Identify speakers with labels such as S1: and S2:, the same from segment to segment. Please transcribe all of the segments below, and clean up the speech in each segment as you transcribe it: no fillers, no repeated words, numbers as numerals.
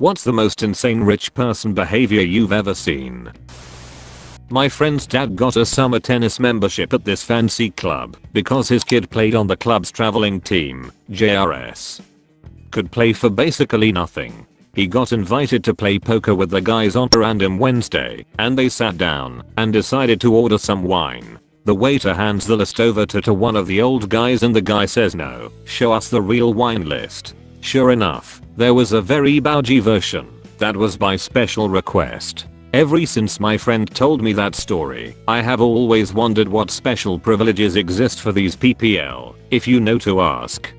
S1: What's the most insane rich person behavior you've ever seen? My friend's dad got a summer tennis membership at this fancy club because his kid played on the club's traveling team, JRS. Could play for basically nothing. He got invited to play poker with the guys on a random Wednesday, and they sat down and decided to order some wine. The waiter hands the list over to one of the old guys and the guy says no, show us the real wine list. Sure enough, there was a very bougie version that was by special request. Ever since my friend told me that story, I have always wondered what special privileges exist for these PPL, if you know to ask.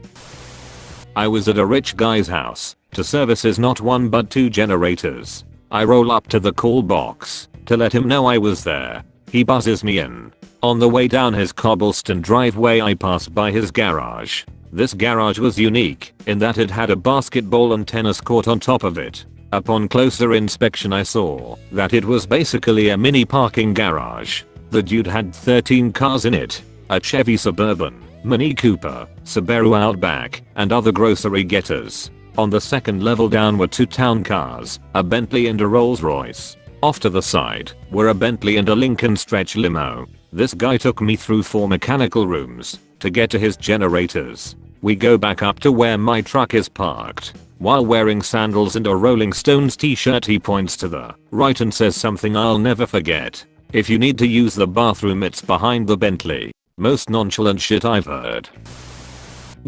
S1: I was at a rich guy's house to service his not one but two generators. I roll up to the call box to let him know I was there. He buzzes me in. On the way down his cobblestone driveway I pass by his garage. This garage was unique in that it had a basketball and tennis court on top of it. Upon closer inspection I saw that it was basically a mini parking garage. The dude had 13 cars in it. A Chevy Suburban, Mini Cooper, Subaru Outback, and other grocery getters. On the second level down were 2 town cars, a Bentley and a Rolls Royce. Off to the side were a Bentley and a Lincoln stretch limo. This guy took me through 4 mechanical rooms to get to his generators. We go back up to where my truck is parked. While wearing sandals and a Rolling Stones t-shirt he points to the right and says something I'll never forget. If you need to use the bathroom it's behind the Bentley. Most nonchalant shit I've heard.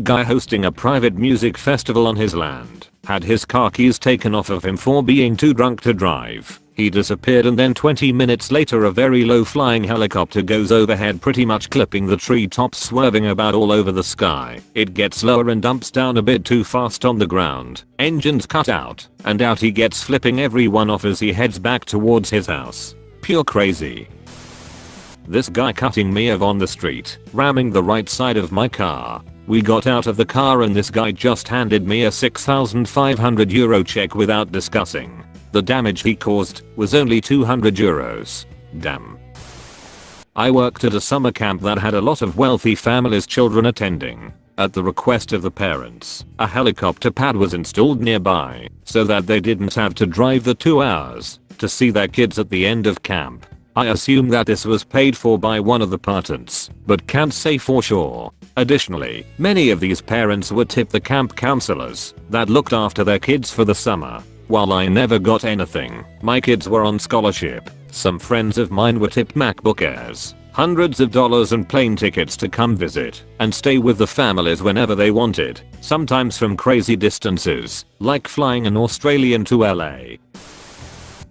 S1: Guy hosting a private music festival on his land had his car keys taken off of him for being too drunk to drive. He disappeared and then 20 minutes later a very low flying helicopter goes overhead pretty much clipping the treetops swerving about all over the sky. It gets lower and dumps down a bit too fast on the ground. Engines cut out and out he gets flipping everyone off as he heads back towards his house. Pure crazy. This guy cutting me off on the street, ramming the right side of my car. We got out of the car and this guy just handed me a 6,500 euro check without discussing. The damage he caused was only 200 euros. Damn. I worked at a summer camp that had a lot of wealthy families' children attending. At the request of the parents, a helicopter pad was installed nearby so that they didn't have to drive the 2 hours to see their kids at the end of camp. I assume that this was paid for by one of the parents, but can't say for sure. Additionally, many of these parents would tip the camp counselors that looked after their kids for the summer. While I never got anything, my kids were on scholarship. Some friends of mine were tipped MacBook Airs, hundreds of dollars and plane tickets to come visit and stay with the families whenever they wanted, sometimes from crazy distances, like flying an Australian to LA.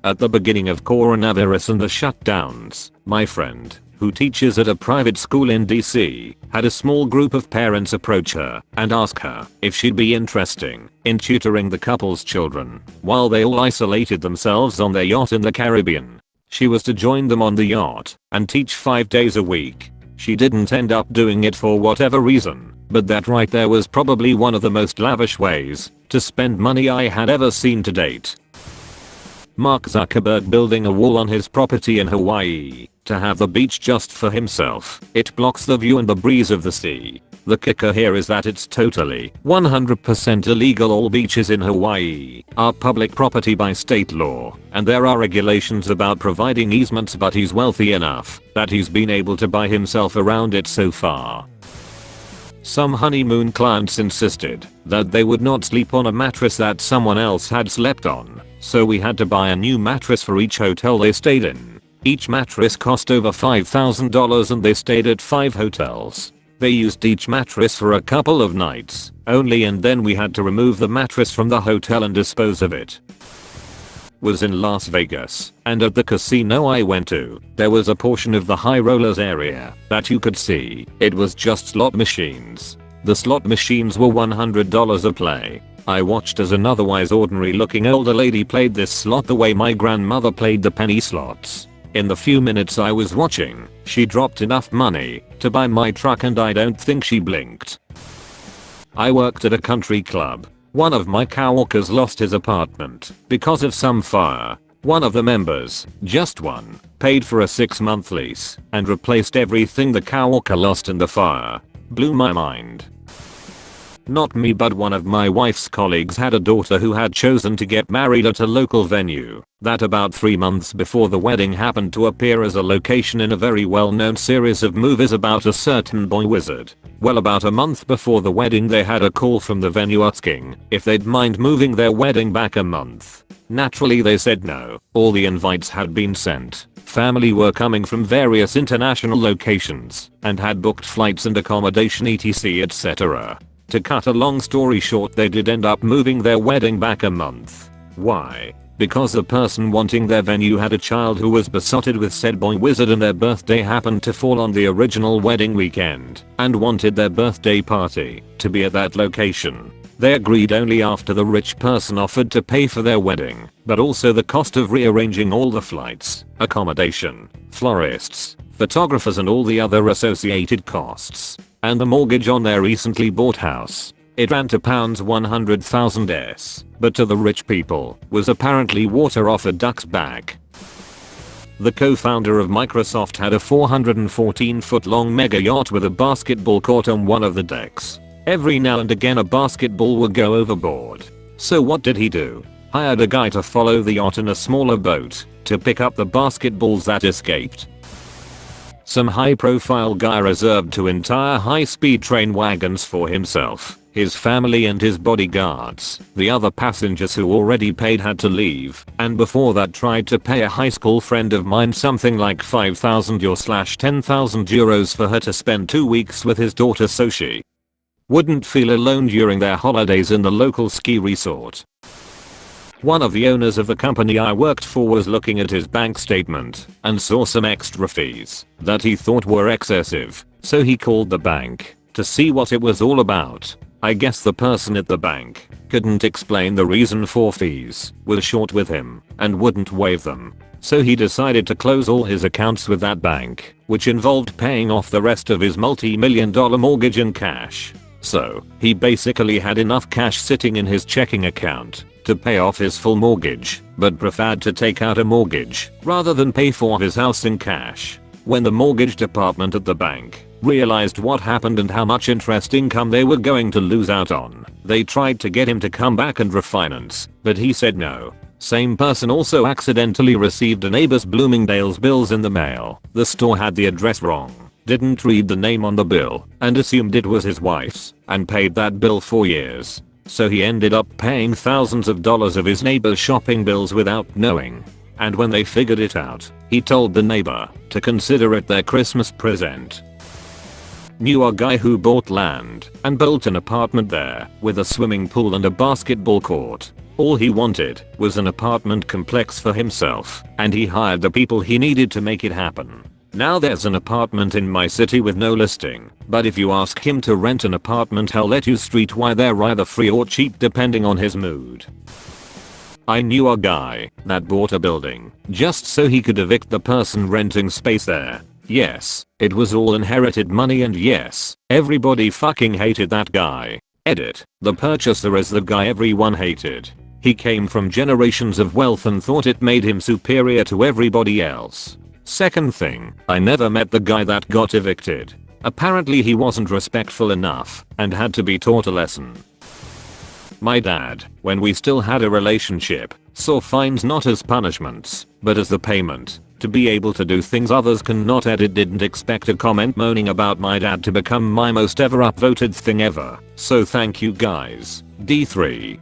S1: At the beginning of coronavirus and the shutdowns, my friend, who teaches at a private school in DC, had a small group of parents approach her and ask her if she'd be interested in tutoring the couple's children while they all isolated themselves on their yacht in the Caribbean. She was to join them on the yacht and teach 5 days a week. She didn't end up doing it for whatever reason, but that right there was probably one of the most lavish ways to spend money I had ever seen to date. Mark Zuckerberg building a wall on his property in Hawaii to have the beach just for himself. It blocks the view and the breeze of the sea. The kicker here is that it's totally 100% illegal. All beaches in Hawaii are public property by state law, and there are regulations about providing easements, but he's wealthy enough that he's been able to buy himself around it so far. Some honeymoon clients insisted that they would not sleep on a mattress that someone else had slept on, so we had to buy a new mattress for each hotel they stayed in. Each mattress cost over $5,000 and they stayed at 5 hotels. They used each mattress for a couple of nights only, and then we had to remove the mattress from the hotel and dispose of it. Was in Las Vegas, and at the casino I went to, there was a portion of the high rollers area that you could see. It was just slot machines. The slot machines were $100 a play. I watched as an otherwise ordinary looking older lady played this slot the way my grandmother played the penny slots. In the few minutes I was watching, she dropped enough money to buy my truck and I don't think she blinked. I worked at a country club. One of my coworkers lost his apartment because of some fire. One of the members, just one, paid for a 6-month lease and replaced everything the coworker lost in the fire. Blew my mind. Not me, but one of my wife's colleagues had a daughter who had chosen to get married at a local venue that about 3 months before the wedding happened to appear as a location in a very well-known series of movies about a certain boy wizard. Well, about a month before the wedding they had a call from the venue asking if they'd mind moving their wedding back a month. Naturally they said no. All the invites had been sent. Family were coming from various international locations and had booked flights and accommodation etc etc. To cut a long story short, they did end up moving their wedding back a month. Why? Because the person wanting their venue had a child who was besotted with said boy wizard and their birthday happened to fall on the original wedding weekend and wanted their birthday party to be at that location. They agreed only after the rich person offered to pay for their wedding, but also the cost of rearranging all the flights, accommodation, florists, photographers and all the other associated costs, and the mortgage on their recently bought house. It ran to £100,000, but to the rich people was apparently water off a duck's back. The co-founder of Microsoft had a 414-foot long mega yacht with a basketball court on one of the decks. Every now and again a basketball would go overboard. So what did he do? Hired a guy to follow the yacht in a smaller boat to pick up the basketballs that escaped. Some high-profile guy reserved 2 entire high-speed train wagons for himself, his family and his bodyguards. The other passengers who already paid had to leave, and before that tried to pay a high school friend of mine something like 5,000 €10,000 euros for her to spend 2 weeks with his daughter so she wouldn't feel alone during their holidays in the local ski resort. One of the owners of the company I worked for was looking at his bank statement and saw some extra fees that he thought were excessive, so he called the bank to see what it was all about. I guess the person at the bank couldn't explain the reason for fees, was short with him, and wouldn't waive them. So he decided to close all his accounts with that bank, which involved paying off the rest of his multi-million-dollar mortgage in cash. So, he basically had enough cash sitting in his checking account to pay off his full mortgage, but preferred to take out a mortgage rather than pay for his house in cash. When the mortgage department at the bank realized what happened and how much interest income they were going to lose out on, they tried to get him to come back and refinance, but he said no. Same person also accidentally received a neighbor's Bloomingdale's bills in the mail. The store had the address wrong, didn't read the name on the bill, and assumed it was his wife's, and paid that bill for years. So he ended up paying thousands of dollars of his neighbor's shopping bills without knowing. And when they figured it out, he told the neighbor to consider it their Christmas present. Knew a guy who bought land and built an apartment there with a swimming pool and a basketball court. All he wanted was an apartment complex for himself, and he hired the people he needed to make it happen. Now there's an apartment in my city with no listing, but if you ask him to rent an apartment he'll let you streetwise. They're either free or cheap depending on his mood. I knew a guy that bought a building just so he could evict the person renting space there. Yes, it was all inherited money, and yes, everybody fucking hated that guy. Edit. The purchaser is the guy everyone hated. He came from generations of wealth and thought it made him superior to everybody else. Second thing, I never met the guy that got evicted. Apparently he wasn't respectful enough and had to be taught a lesson. My dad, when we still had a relationship, saw fines not as punishments, but as the payment to be able to do things others cannot. Edit. Didn't expect a comment moaning about my dad to become my most ever upvoted thing ever, so thank you guys. D3.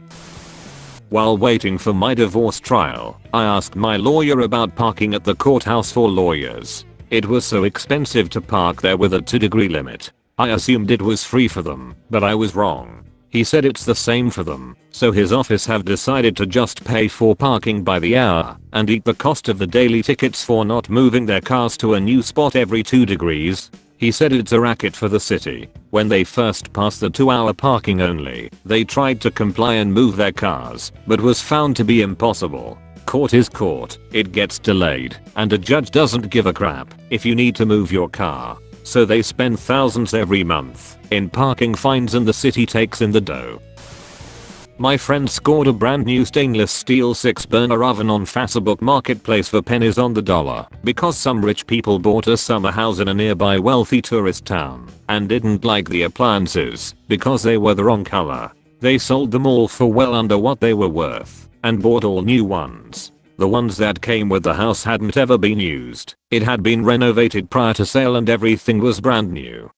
S1: While waiting for my divorce trial, I asked my lawyer about parking at the courthouse for lawyers. It was so expensive to park there with a 2-degree limit. I assumed it was free for them, but I was wrong. He said it's the same for them, so his office have decided to just pay for parking by the hour and eat the cost of the daily tickets for not moving their cars to a new spot every 2 degrees. He said it's a racket for the city. When they first passed the 2-hour parking only, they tried to comply and move their cars, but was found to be impossible. Court is court, it gets delayed, and a judge doesn't give a crap if you need to move your car. So they spend thousands every month in parking fines and the city takes in the dough. My friend scored a brand new stainless steel 6-burner oven on Facebook Marketplace for pennies on the dollar because some rich people bought a summer house in a nearby wealthy tourist town and didn't like the appliances because they were the wrong color. They sold them all for well under what they were worth and bought all new ones. The ones that came with the house hadn't ever been used. It had been renovated prior to sale and everything was brand new.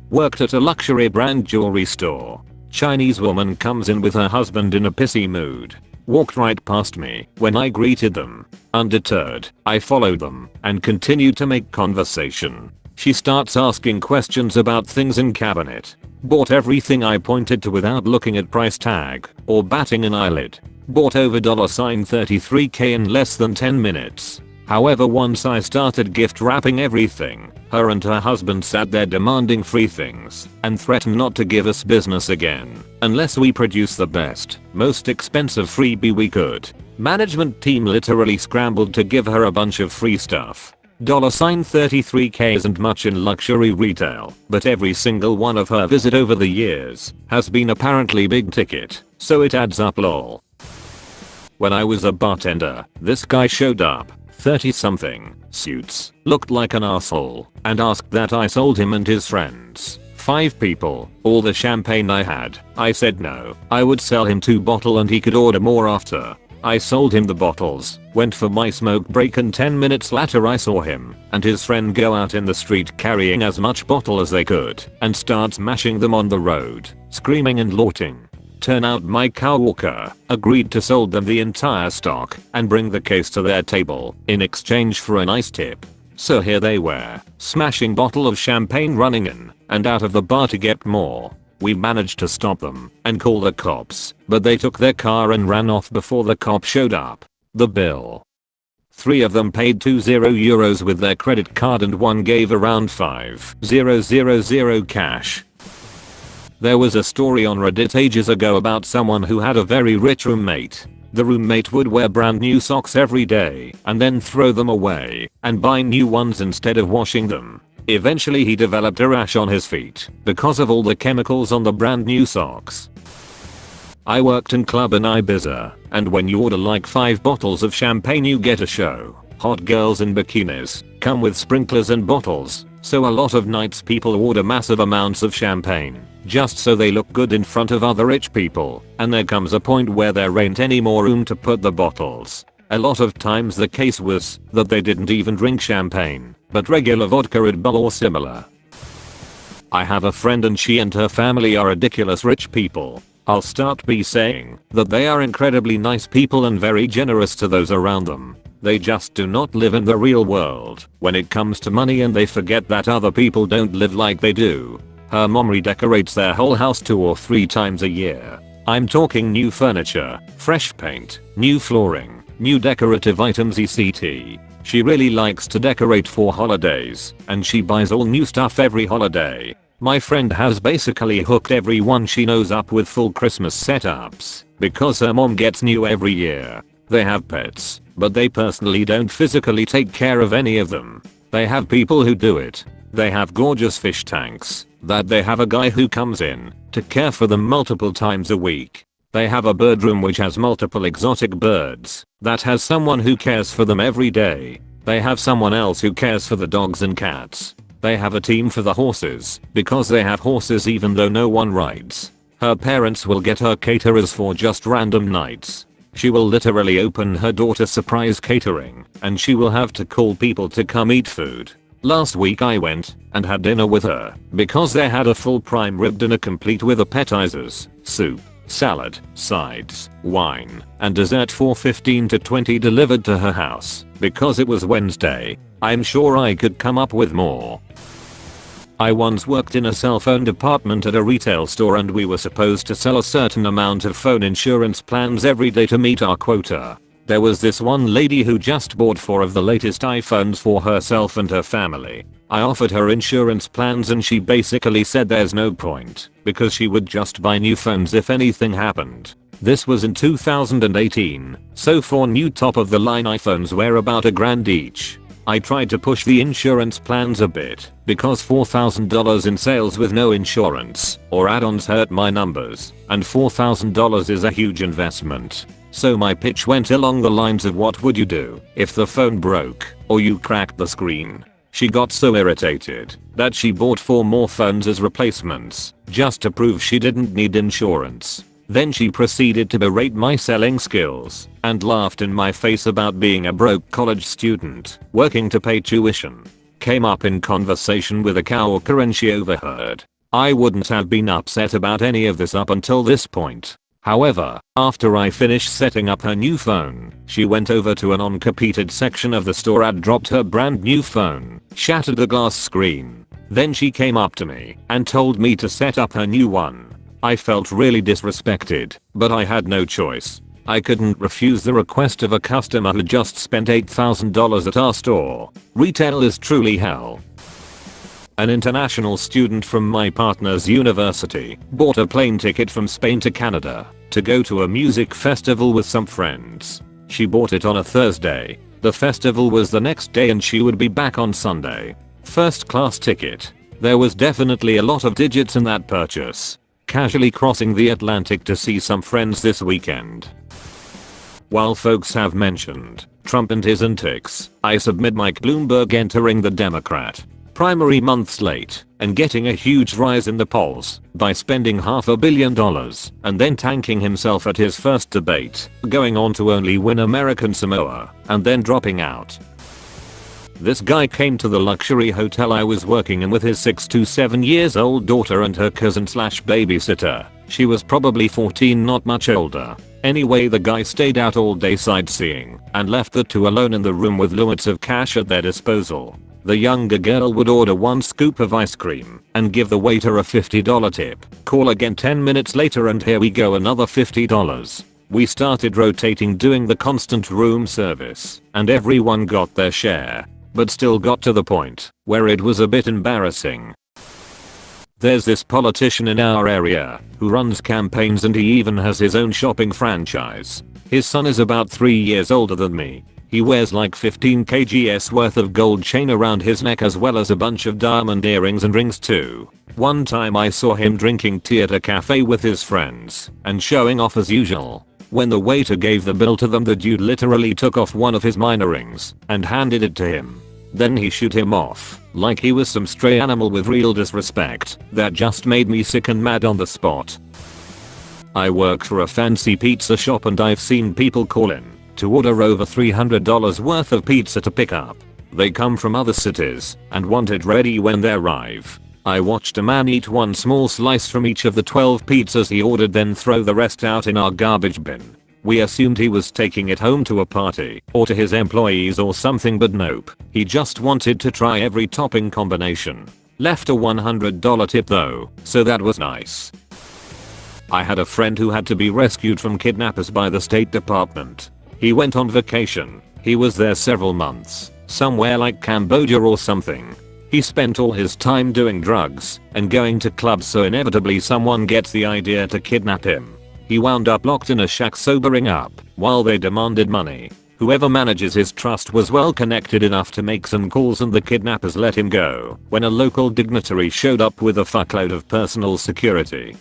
S1: Worked at a luxury brand jewelry store. Chinese woman comes in with her husband in a pissy mood. Walked right past me when I greeted them. Undeterred, I followed them and continued to make conversation. She starts asking questions about things in cabinet. Bought everything I pointed to without looking at price tag or batting an eyelid. Bought over $33k in less than 10 minutes. However, once I started gift wrapping everything, her and her husband sat there demanding free things and threatened not to give us business again unless we produce the best, most expensive freebie we could. Management team literally scrambled to give her a bunch of free stuff. $33k isn't much in luxury retail, but every single one of her visit over the years has been apparently big ticket, so it adds up lol. When I was a bartender, this guy showed up. 30 something, suits, looked like an asshole, and asked that I sold him and his friends, 5 people, all the champagne I had. I said no, I would sell him 2 bottles and he could order more after. I sold him the bottles, went for my smoke break, and 10 minutes later I saw him and his friend go out in the street carrying as much bottle as they could and start smashing them on the road, screaming and looting. Turn out my coworker agreed to sold them the entire stock and bring the case to their table in exchange for a nice tip. So here they were, smashing bottle of champagne, running in and out of the bar to get more. We managed to stop them and call the cops, but they took their car and ran off before the cop showed up. The bill. 3 of them paid €20 with their credit card and 1 gave around 5,000 cash. There was a story on Reddit ages ago about someone who had a very rich roommate. The roommate would wear brand new socks every day and then throw them away and buy new ones instead of washing them. Eventually he developed a rash on his feet because of all the chemicals on the brand new socks. I worked in club in Ibiza, and when you order like 5 bottles of champagne you get a show. Hot girls in bikinis come with sprinklers and bottles, so a lot of nights people order massive amounts of champagne just so they look good in front of other rich people, and there comes a point where there ain't any more room to put the bottles. A lot of times the case was that they didn't even drink champagne, but regular vodka, Red Bull or similar. I have a friend and she and her family are ridiculous rich people. I'll start by saying that they are incredibly nice people and very generous to those around them. They just do not live in the real world when it comes to money, and they forget that other people don't live like they do. Her mom redecorates their whole house 2 or 3 times a year. I'm talking new furniture, fresh paint, new flooring, new decorative items etc. She really likes to decorate for holidays, and she buys all new stuff every holiday. My friend has basically hooked everyone she knows up with full Christmas setups because her mom gets new every year. They have pets, but they personally don't physically take care of any of them. They have people who do it. They have gorgeous fish tanks that they have a guy who comes in to care for them multiple times a week. They have a bird room which has multiple exotic birds that has someone who cares for them every day. They have someone else who cares for the dogs and cats. They have a team for the horses because they have horses even though no one rides. Her parents will get her caterers for just random nights. She will literally open her door to surprise catering, and she will have to call people to come eat food. Last week I went and had dinner with her because they had a full prime rib dinner complete with appetizers, soup, salad, sides, wine, and dessert for $15 to $20 delivered to her house because it was Wednesday. I'm sure I could come up with more. I once worked in a cell phone department at a retail store, and we were supposed to sell a certain amount of phone insurance plans every day to meet our quota. There was this one lady who just bought 4 of the latest iPhones for herself and her family. I offered her insurance plans and she basically said there's no point because she would just buy new phones if anything happened. This was in 2018, so 4 new top of the line iPhones were about $1,000 each. I tried to push the insurance plans a bit because $4,000 in sales with no insurance or add-ons hurt my numbers, and $4,000 is a huge investment. So my pitch went along the lines of, what would you do if the phone broke or you cracked the screen? She got so irritated that she bought 4 more phones as replacements just to prove she didn't need insurance. Then she proceeded to berate my selling skills and laughed in my face about being a broke college student working to pay tuition. Came up in conversation with a coworker and she overheard. I wouldn't have been upset about any of this up until this point. However, after I finished setting up her new phone, she went over to an uncompeted section of the store and dropped her brand new phone, shattered the glass screen. Then she came up to me and told me to set up her new one. I felt really disrespected, but I had no choice. I couldn't refuse the request of a customer who just spent $8,000 at our store. Retail is truly hell. An international student from my partner's university bought a plane ticket from Spain to Canada to go to a music festival with some friends. She bought it on a Thursday. The festival was the next day and she would be back on Sunday. First class ticket. There was definitely a lot of digits in that purchase. Casually crossing the Atlantic to see some friends this weekend. While folks have mentioned Trump and his antics, I submit Mike Bloomberg entering the Democrat primary months late and getting a huge rise in the polls by spending $500 million and then tanking himself at his first debate, going on to only win American Samoa and then dropping out. This guy came to the luxury hotel I was working in with his 6 to 7 years old daughter and her cousin/babysitter. She was probably 14, not much older. Anyway, the guy stayed out all day sightseeing and left the two alone in the room with loads of cash at their disposal. The younger girl would order 1 scoop of ice cream and give the waiter a $50 tip. Call again 10 minutes later and here we go, another $50. We started rotating doing the constant room service and everyone got their share, but still got to the point where it was a bit embarrassing. There's this politician in our area who runs campaigns and he even has his own shopping franchise. His son is about 3 years older than me. He wears like 15 kgs worth of gold chain around his neck as well as a bunch of diamond earrings and rings too. One time I saw him drinking tea at a cafe with his friends and showing off as usual. When the waiter gave the bill to them, the dude literally took off one of his minor rings and handed it to him. Then he shooed him off like he was some stray animal with real disrespect. That just made me sick and mad on the spot. I work for a fancy pizza shop and I've seen people call in to order over $300 worth of pizza to pick up. They come from other cities and want it ready when they arrive. I watched a man eat 1 small slice from each of the 12 pizzas he ordered, then throw the rest out in our garbage bin. We assumed he was taking it home to a party or to his employees or something, but nope. He just wanted to try every topping combination. Left a $100 tip though, so that was nice. I had a friend who had to be rescued from kidnappers by the State Department. He went on vacation. He was there several months, somewhere like Cambodia or something. He spent all his time doing drugs and going to clubs, so inevitably someone gets the idea to kidnap him. He wound up locked in a shack sobering up while they demanded money. Whoever manages his trust was well connected enough to make some calls and the kidnappers let him go when a local dignitary showed up with a fuckload of personal security.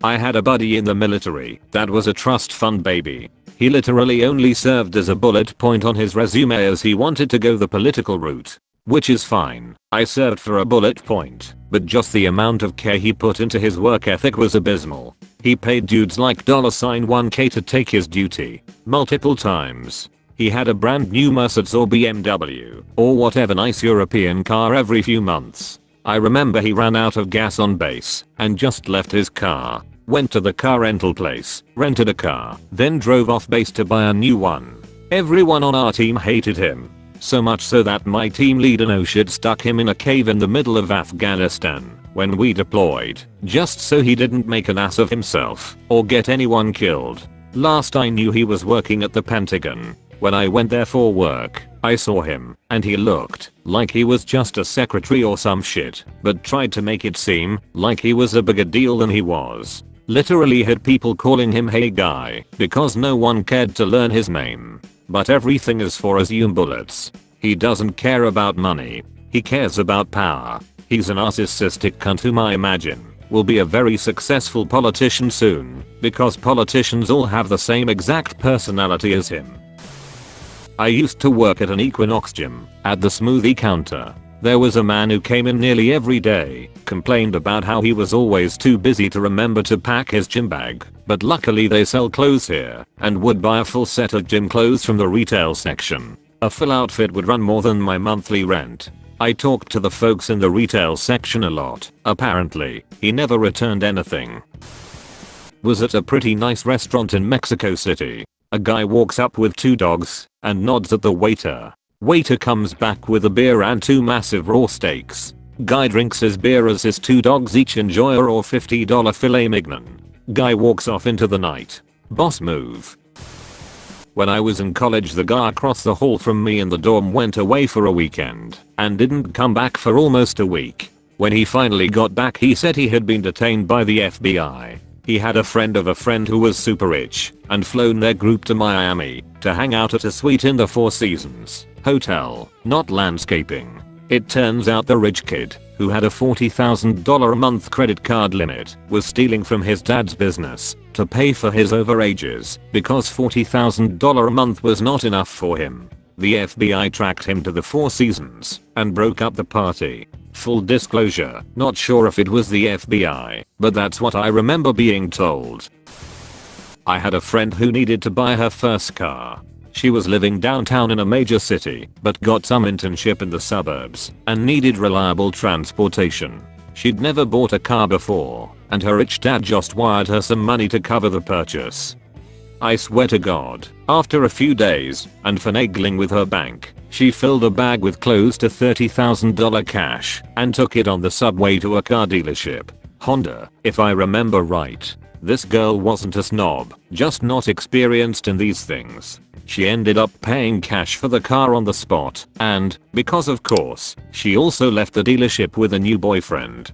S1: I had a buddy in the military that was a trust fund baby. He literally only served as a bullet point on his resume as he wanted to go the political route. Which is fine. I served for a bullet point, but just the amount of care he put into his work ethic was abysmal. He paid dudes like $1K to take his duty multiple times. He had a brand new Mercedes or BMW or whatever nice European car every few months. I remember he ran out of gas on base and just left his car, went to the car rental place, rented a car, then drove off base to buy a new one. Everyone on our team hated him. So much so that my team leader no shit stuck him in a cave in the middle of Afghanistan when we deployed, just so he didn't make an ass of himself or get anyone killed. Last I knew he was working at the Pentagon. When I went there for work, I saw him and he looked like he was just a secretary or some shit, but tried to make it seem like he was a bigger deal than he was. Literally had people calling him "Hey guy" because no one cared to learn his name. But everything is for assume bullets. He doesn't care about money. He cares about power. He's a narcissistic cunt whom I imagine will be a very successful politician soon, because politicians all have the same exact personality as him. I used to work at an Equinox gym. At the smoothie counter, there was a man who came in nearly every day, complained about how he was always too busy to remember to pack his gym bag, but luckily they sell clothes here, and would buy a full set of gym clothes from the retail section. A full outfit would run more than my monthly rent. I talked to the folks in the retail section a lot. Apparently, he never returned anything. Was at a pretty nice restaurant in Mexico City. A guy walks up with 2 dogs and nods at the waiter. Waiter comes back with a beer and 2 massive raw steaks. Guy drinks his beer as his 2 dogs each enjoy a raw $50 filet mignon. Guy walks off into the night. Boss move. When I was in college, the guy across the hall from me in the dorm went away for a weekend and didn't come back for almost a week. When he finally got back, he said he had been detained by the FBI. He had a friend of a friend who was super rich and flown their group to Miami to hang out at a suite in the Four Seasons hotel, not landscaping. It turns out the rich kid, who had a $40,000 a month credit card limit, was stealing from his dad's business to pay for his overages because $40,000 a month was not enough for him. The FBI tracked him to the Four Seasons and broke up the party. Full disclosure, not sure if it was the FBI, but that's what I remember being told. I had a friend who needed to buy her first car. She was living downtown in a major city, but got some internship in the suburbs and needed reliable transportation. She'd never bought a car before, and her rich dad just wired her some money to cover the purchase. I swear to God, after a few days and finagling with her bank, she filled a bag with close to $30,000 cash and took it on the subway to a car dealership. Honda, if I remember right. This girl wasn't a snob, just not experienced in these things. She ended up paying cash for the car on the spot, and, because of course, she also left the dealership with a new boyfriend.